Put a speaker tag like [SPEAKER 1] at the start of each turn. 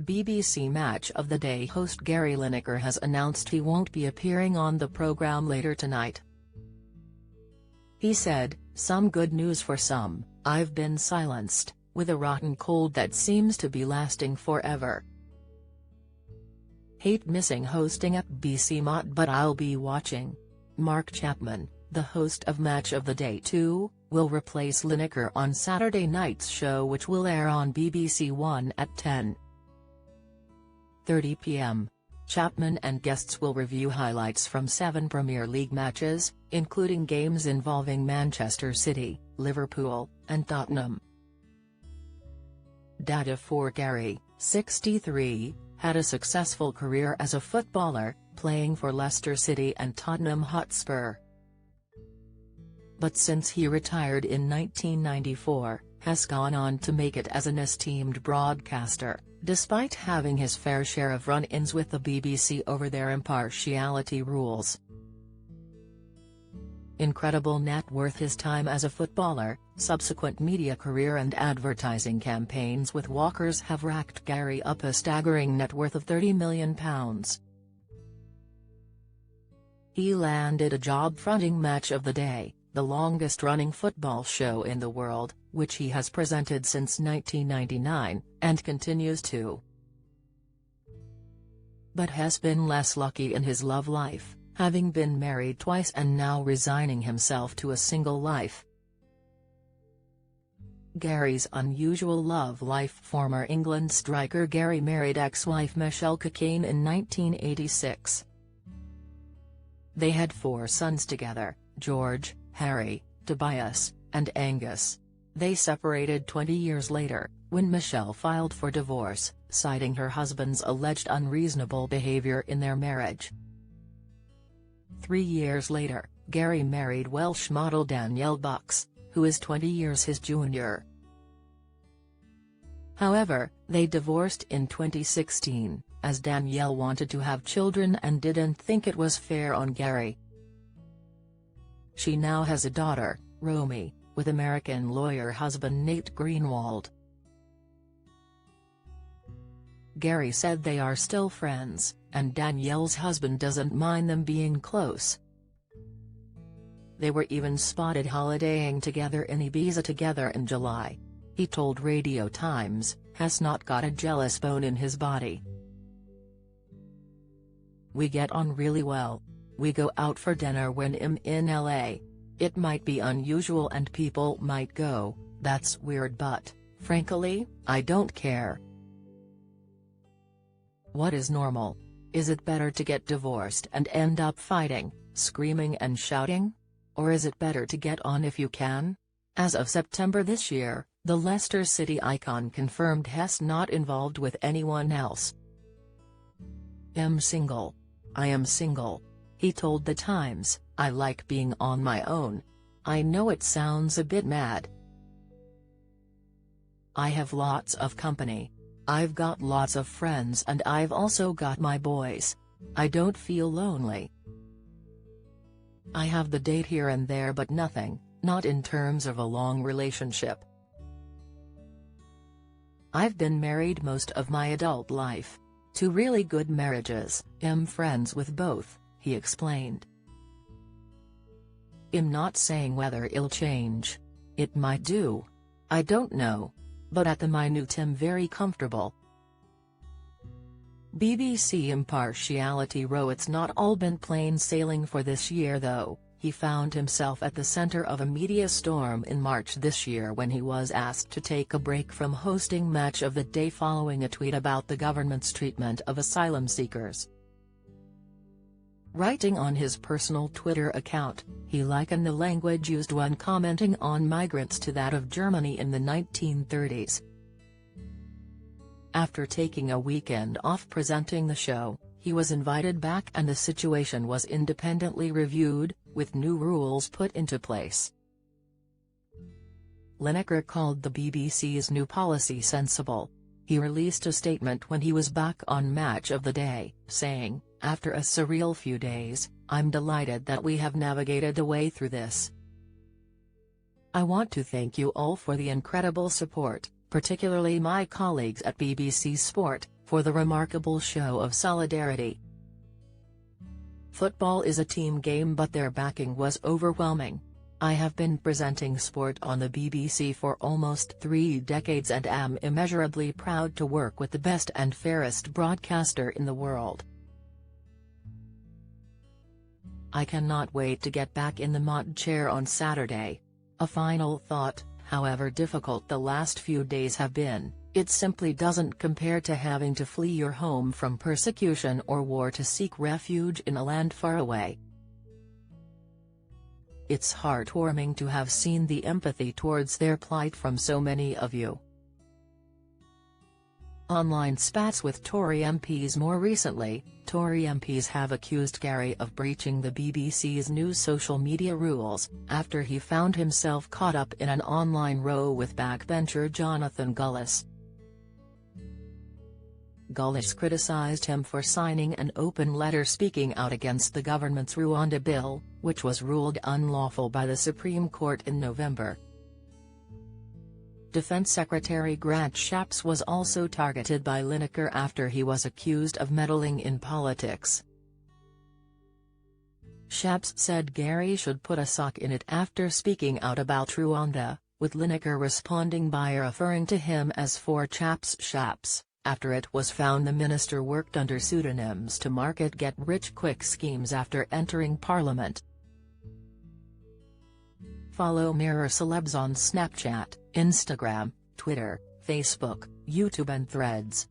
[SPEAKER 1] BBC Match of the Day host Gary Lineker has announced he won't be appearing on the programme later tonight. He said, "Some good news for some, I've been silenced, with a rotten cold that seems to be lasting forever. Hate missing hosting at BBC Mot, but I'll be watching." Mark Chapman, the host of Match of the Day 2, will replace Lineker on Saturday night's show, which will air on BBC One at 10:30 p.m. Chapman and guests will review highlights from 7 Premier League matches, including games involving Manchester City, Liverpool, and Tottenham. Data for Gary, 63, had a successful career as a footballer, playing for Leicester City and Tottenham Hotspur. But since he retired in 1994, has gone on to make it as an esteemed broadcaster, despite having his fair share of run-ins with the BBC over their impartiality rules. Incredible net worth: his time as a footballer, subsequent media career and advertising campaigns with Walkers have racked Gary up a staggering net worth of £30 million. He landed a job fronting Match of the Day, the longest-running football show in the world, which he has presented since 1999, and continues to. But has been less lucky in his love life, having been married twice and now resigning himself to a single life. Gary's unusual love life: former England striker Gary married ex-wife Michelle Cockayne in 1986. They had 4 sons together: George, Harry, Tobias, and Angus. They separated 20 years later, when Michelle filed for divorce, citing her husband's alleged unreasonable behaviour in their marriage. 3 years later, Gary married Welsh model Danielle Bucks, who is 20 years his junior. However, they divorced in 2016, as Danielle wanted to have children and didn't think it was fair on Gary. She now has a daughter, Romy, with American lawyer husband Nate Greenwald. Gary said they are still friends, and Danielle's husband doesn't mind them being close. They were even spotted holidaying together in Ibiza together in July. He told Radio Times, "Has not got a jealous bone in his body. We get on really well. We go out for dinner when I'm in LA. It might be unusual and people might go, that's weird, but, frankly, I don't care. What is normal? Is it better to get divorced and end up fighting, screaming and shouting? Or is it better to get on if you can?" As of September this year, the Leicester City icon confirmed he's not involved with anyone else. "I'm single. I am single," he told The Times. "I like being on my own. I know it sounds a bit mad. I have lots of company. I've got lots of friends and I've also got my boys. I don't feel lonely. I have the date here and there but nothing, not in terms of a long relationship. I've been married most of my adult life. 2 really good marriages, I'm friends with both," he explained. "I'm not saying whether it'll change. It might do. I don't know. But at the minute I'm very comfortable." BBC impartiality row: it's not all been plain sailing for this year though. He found himself at the centre of a media storm in March this year when he was asked to take a break from hosting Match of the Day following a tweet about the government's treatment of asylum seekers. Writing on his personal Twitter account, he likened the language used when commenting on migrants to that of Germany in the 1930s. After taking a weekend off presenting the show, he was invited back and the situation was independently reviewed, with new rules put into place. Lineker called the BBC's new policy sensible. He released a statement when he was back on Match of the Day, saying, "After a surreal few days, I'm delighted that we have navigated a way through this. I want to thank you all for the incredible support, particularly my colleagues at BBC Sport, for the remarkable show of solidarity. Football is a team game, but their backing was overwhelming. I have been presenting sport on the BBC for almost 3 decades and am immeasurably proud to work with the best and fairest broadcaster in the world. I cannot wait to get back in the mod chair on Saturday. A final thought: however difficult the last few days have been, it simply doesn't compare to having to flee your home from persecution or war to seek refuge in a land far away. It's heartwarming to have seen the empathy towards their plight from so many of you. Online spats with Tory MPs. More recently, Tory MPs have accused Gary of breaching the BBC's new social media rules, after he found himself caught up in an online row with backbencher Jonathan Gullis. Gullis criticised him for signing an open letter speaking out against the government's Rwanda bill, which was ruled unlawful by the Supreme Court in November. Defense Secretary Grant Shapps was also targeted by Lineker after he was accused of meddling in politics. Shapps said Gary should put a sock in it after speaking out about Rwanda, with Lineker responding by referring to him as "for chaps Shapps," after it was found the minister worked under pseudonyms to market get-rich-quick schemes after entering Parliament. Follow Mirror Celebs on Snapchat, Instagram, Twitter, Facebook, YouTube and Threads.